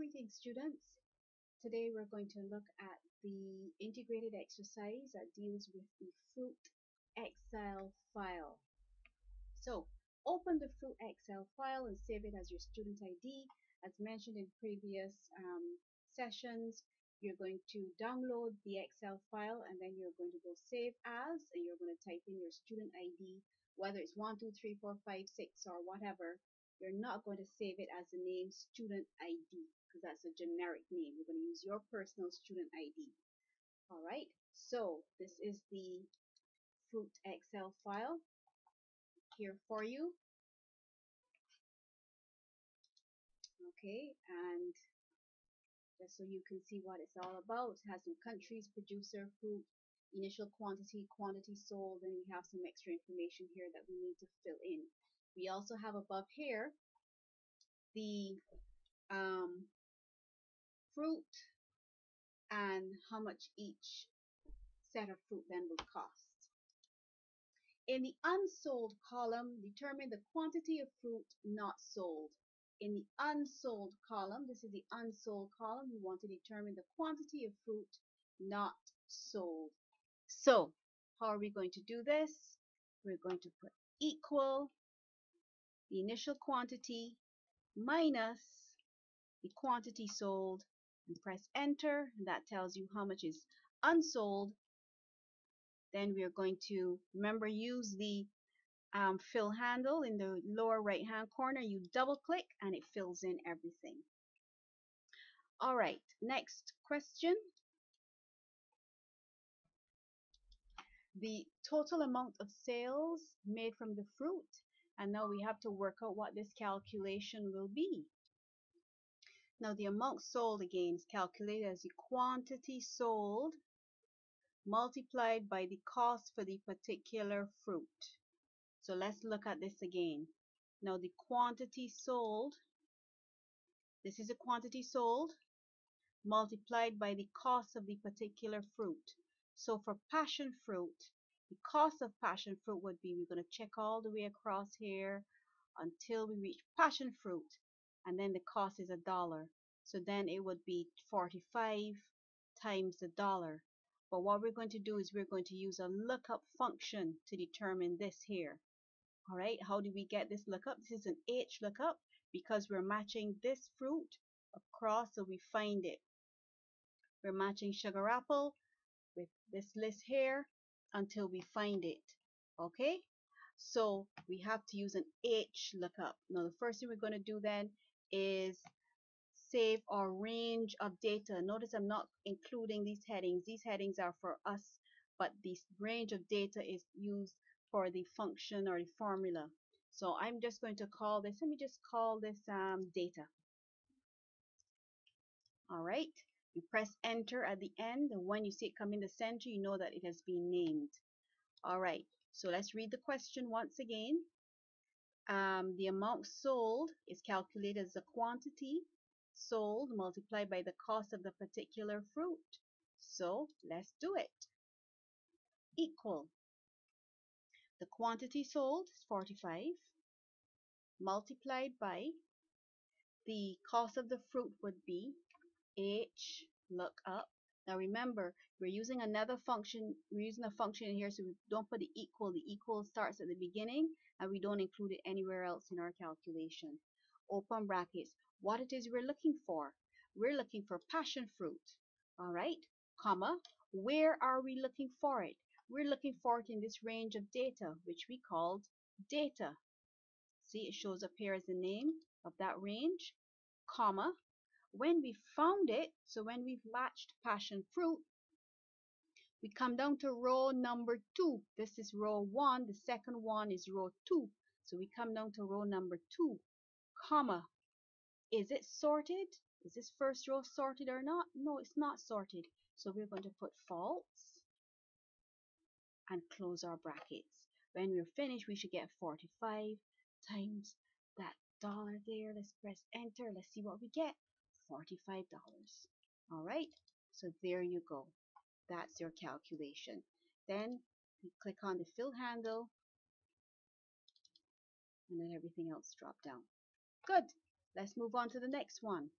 Greetings, students. Today we're going to look at the integrated exercise that deals with the fruit Excel file. So open the fruit Excel file and save it as your student ID. As mentioned in previous sessions, you're going to download the Excel file and then you're going to go save as, and you're going to type in your student ID, whether it's 1, 2, 3, 4, 5, 6 or whatever. You're not going to save it as the name student ID because that's a generic name. You're going to use your personal student ID. Alright, so this is the fruit Excel file here for you. Okay, and just so you can see what it's all about, it has some countries, producer, fruit, initial quantity, quantity sold, and we have some extra information here that we need to fill in. We also have above here the fruit and how much each set of fruit then will cost. In the unsold column, determine the quantity of fruit not sold. In the unsold column, this is the unsold column, we want to determine the quantity of fruit not sold. So, how are we going to do this? We're going to put equal the initial quantity minus the quantity sold and press enter, and that tells you how much is unsold. Then we are going to, remember, use the fill handle in the lower right hand corner. You double click and it fills in everything. Alright, next question. The total amount of sales made from the fruit, and now we have to work out what this calculation will be. Now the amount sold again is calculated as the quantity sold multiplied by the cost for the particular fruit. So let's look at this again. Now the quantity sold, this is the quantity sold multiplied by the cost of the particular fruit. So for passion fruit, the cost of passion fruit would be, we're going to check all the way across here until we reach passion fruit, and then the cost is $1. So then it would be 45 times the dollar. But what we're going to do is we're going to use a lookup function to determine this here. Alright, how do we get this lookup? This is an H lookup because we're matching this fruit across, so we find it. We're matching sugar apple with this list here until we find it. Okay, so we have to use an H lookup. Now the first thing we're going to do then is save our range of data. Notice I'm not including these headings. These headings are for us, but this range of data is used for the function or the formula. So I'm just going to call this, let me just call this data. Alright, you press enter at the end, and when you see it come in the center, you know that it has been named. Alright, so let's read the question once again. The amount sold is calculated as the quantity sold multiplied by the cost of the particular fruit. So let's do it. Equal. The quantity sold is 45 multiplied by the cost of the fruit would be H lookup. Now remember, we're using another function. We're using a function in here, so we don't put the equal. The equal starts at the beginning, and we don't include it anywhere else in our calculation. Open brackets. What it is we're looking for? We're looking for passion fruit. All right, comma. Where are we looking for it? We're looking for it in this range of data, which we called data. See, it shows up here as the name of that range, comma. When we found it, so when we've matched passion fruit, we come down to row number 2. This is row 1, the second one is row 2. So we come down to row number 2, comma. Is it sorted? Is this first row sorted or not? No, it's not sorted. So we're going to put false and close our brackets. When we're finished, we should get 45 times that dollar there. Let's press enter. Let's see what we get. $45. All right, so there you go. That's your calculation. Then you click on the fill handle and then everything else drop down. Good. Let's move on to the next one.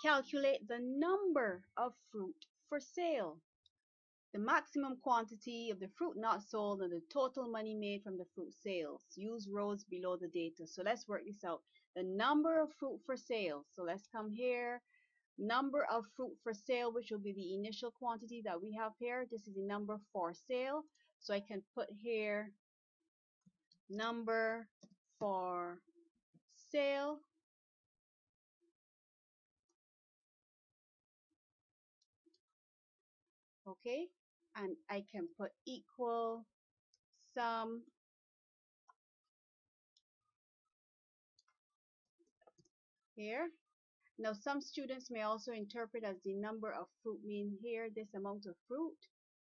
calculate the number of fruit for sale. The maximum quantity of the fruit not sold and the total money made from the fruit sales. Use rows below the data. So let's work this out. The number of fruit for sale. So let's come here. Number of fruit for sale, which will be the initial quantity that we have here. This is the number for sale. So I can put here number for sale. Okay. And I can put equal sum here. Now, some students may also interpret as the number of fruit mean here this amount of fruit.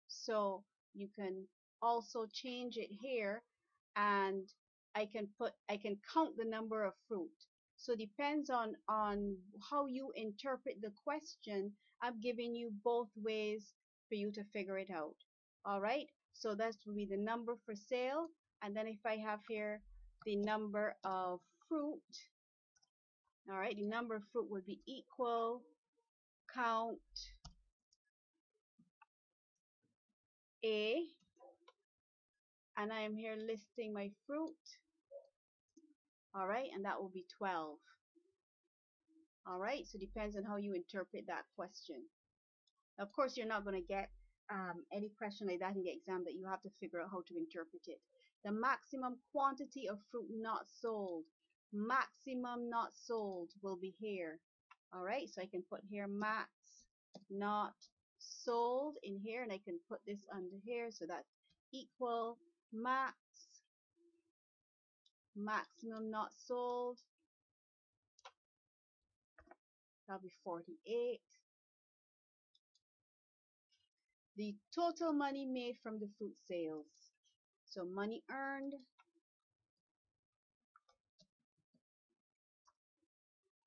So you can also change it here, and I can count the number of fruit. So depends on how you interpret the question. I've given you both ways for you to figure it out. All right. So that will be the number for sale, and then if I have here the number of fruit. All right, the number of fruit would be equal count A, and I am here listing my fruit. All right, and that will be 12. All right, so depends on how you interpret that question. Of course, you're not going to get any question like that in the exam that you have to figure out how to interpret it. The maximum quantity of fruit not sold. Maximum not sold will be here. All right, so I can put here max not sold in here, and I can put this under here, so that's equal maximum not sold. That'll be 48. The total money made from the fruit sales. So money earned,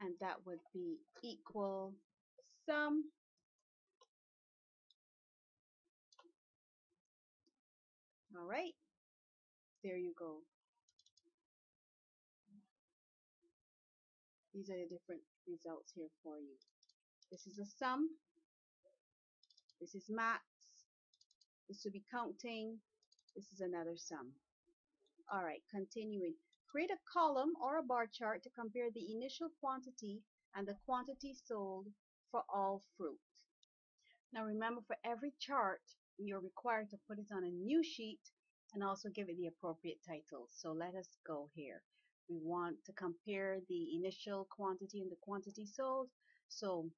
and that would be equal sum. All right, there you go. These are the different results here for you. This is a sum. This is max. This will be counting. This is another sum. All right, continuing. Create a column or a bar chart to compare the initial quantity and the quantity sold for all fruit. Now remember, for every chart, you're required to put it on a new sheet and also give it the appropriate title. So let us go here. We want to compare the initial quantity and the quantity sold. So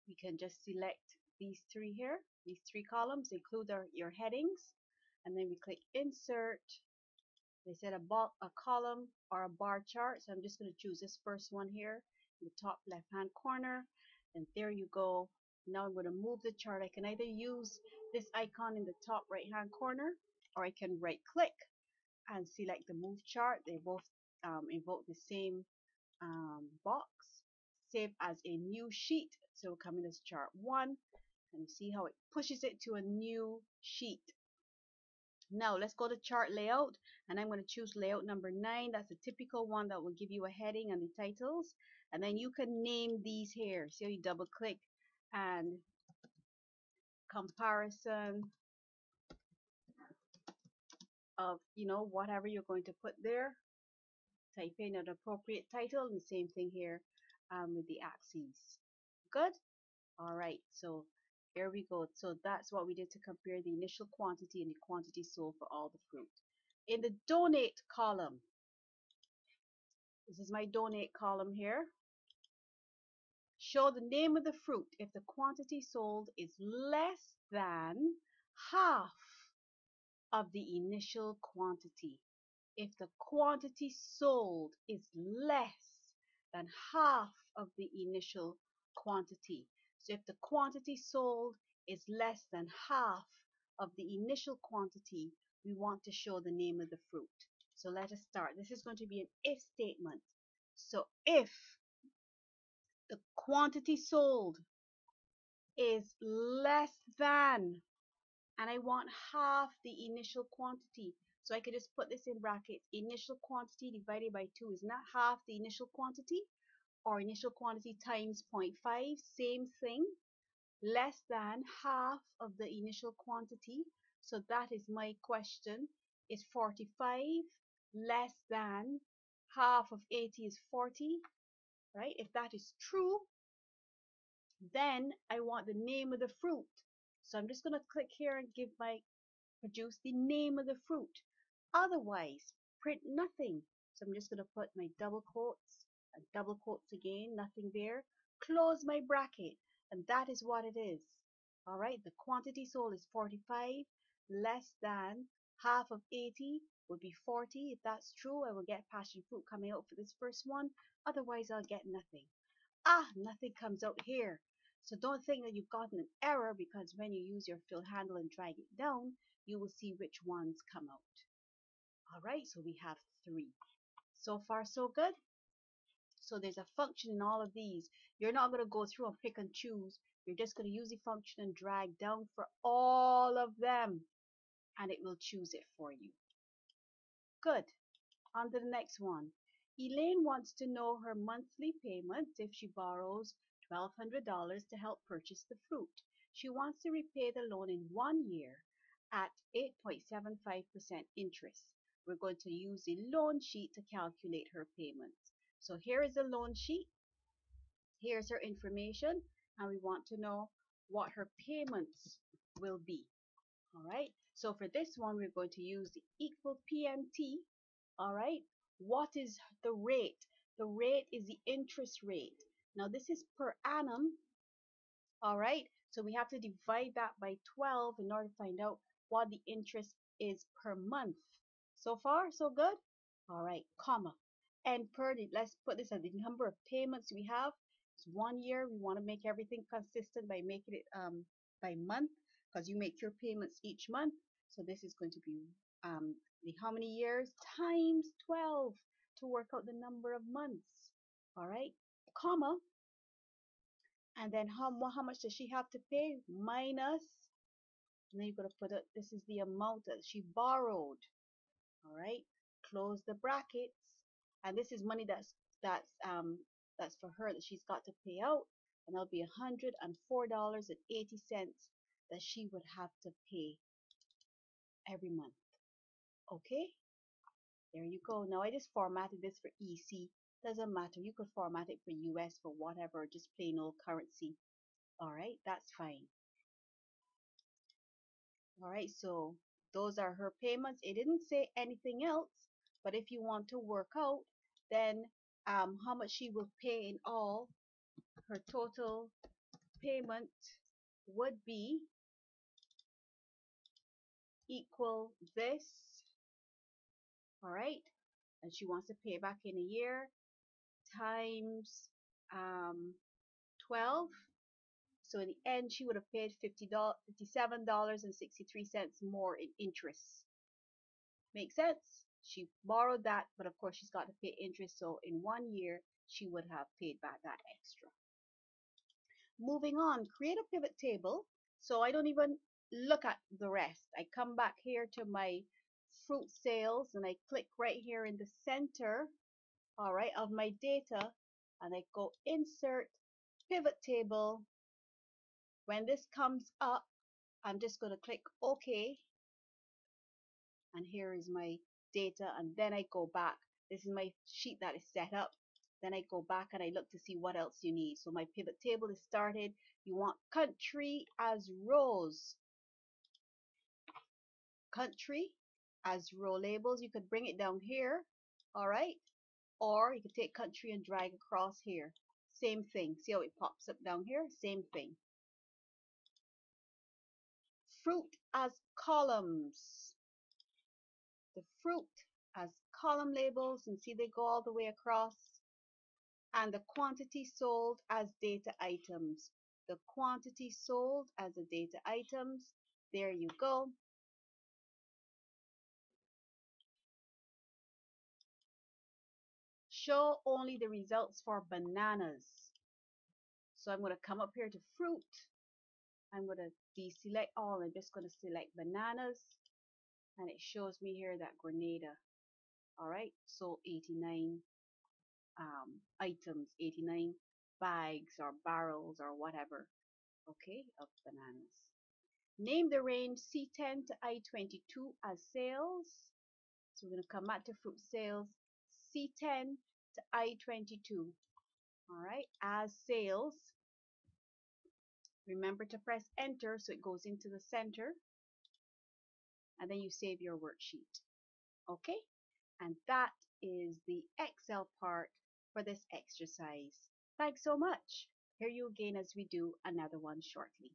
we can just select these three here, these three columns, include your headings, and then we click insert. They said a column or a bar chart, so I'm just going to choose this first one here in the top left hand corner, and there you go. Now I'm going to move the chart. I can either use this icon in the top right hand corner, or I can right click and select the move chart. They both invoke the same box. Save as a new sheet, so come in as chart 1, and you see how it pushes it to a new sheet. Now let's go to chart layout, and I'm going to choose layout number 9. That's a typical one that will give you a heading and the titles, and then you can name these here. So you double click and comparison of whatever you're going to put there. Type in an appropriate title, and the same thing here with the axes. Good. All right, so here we go. So that's what we did to compare the initial quantity and the quantity sold for all the fruit. In the donate column, this is my donate column here. Show the name of the fruit if the quantity sold is less than half of the initial quantity. If the quantity sold is less than half of the initial quantity. So if the quantity sold is less than half of the initial quantity, we want to show the name of the fruit. So let us start. This is going to be an if statement. So if the quantity sold is less than, and I want half the initial quantity, so I could just put this in brackets. Initial quantity divided by 2 is not half the initial quantity. or initial quantity times 0.5, same thing, less than half of the initial quantity. So that is my question. Is 45 less than half of 80 is 40, right? If that is true, then I want the name of the fruit. So I'm just going to click here and produce the name of the fruit. Otherwise, print nothing. So I'm just going to put my double quotes and double quotes again, nothing there. Close my bracket, and that is what it is. All right, the quantity sold is 45, less than half of 80 would be 40. If that's true, I will get passion fruit coming out for this first one. Otherwise, I'll get nothing. Nothing comes out here. So don't think that you've gotten an error, because when you use your fill handle and drag it down, you will see which ones come out. All right, so we have 3. So far, so good. So there's a function in all of these. You're not going to go through and pick and choose. You're just going to use the function and drag down for all of them, and it will choose it for you. Good. On to the next one. Elaine wants to know her monthly payments if she borrows $1,200 to help purchase the fruit. She wants to repay the loan in 1 year at 8.75% interest. We're going to use the loan sheet to calculate her payments. So here is the loan sheet. Here's her information, and we want to know what her payments will be. All right. So for this one, we're going to use the equal PMT. All right. What is the rate? The rate is the interest rate. Now this is per annum. All right. So we have to divide that by 12 in order to find out what the interest is per month. So far, so good? All right, comma. And let's put this as the number of payments we have. It's 1 year. We want to make everything consistent by making it by month, because you make your payments each month. So this is going to be the how many years times 12 to work out the number of months. All right, comma. And then how much does she have to pay? Minus, and then you're going to put it, this is the amount that she borrowed. All right, close the brackets, and this is money that's for her that she's got to pay out, and that'll be $104.80 that she would have to pay every month. Okay, there you go. Now I just formatted this for EC. Doesn't matter, you could format it for US, for whatever, just plain old currency. All right, that's fine. All right, so those are her payments. It didn't say anything else, but if you want to work out then how much she will pay in all, her total payment would be equal this. All right, and she wants to pay back in a year times 12. So in the end, she would have paid $57.63 more in interest. Make sense? She borrowed that, but of course she's got to pay interest. So in 1 year, she would have paid back that extra. Moving on, create a pivot table. So I don't even look at the rest. I come back here to my fruit sales, and I click right here in the center, all right, of my data, and I go insert pivot table. When this comes up, I'm just going to click OK, and here is my data, and then I go back. This is my sheet that is set up. Then I go back and I look to see what else you need. So my pivot table is started. You want country as rows. Country as row labels. You could bring it down here, all right? Or you could take country and drag across here. Same thing. See how it pops up down here? Same thing. Fruit as columns. The fruit as column labels, and see they go all the way across. And the quantity sold as data items. The quantity sold as the data items. There you go. Show only the results for bananas. So I'm going to come up here to fruit. I'm going to deselect all. I'm just going to select bananas. And it shows me here that Grenada. All right, sold 89 items, 89 bags or barrels or whatever, okay, of bananas. Name the range C10 to I22 as sales. So we're going to come back to fruit sales, C10 to I22. All right, as sales. Remember to press enter so it goes into the center, and then you save your worksheet. Okay, and that is the Excel part for this exercise. Thanks so much. Hear you again as we do another one shortly.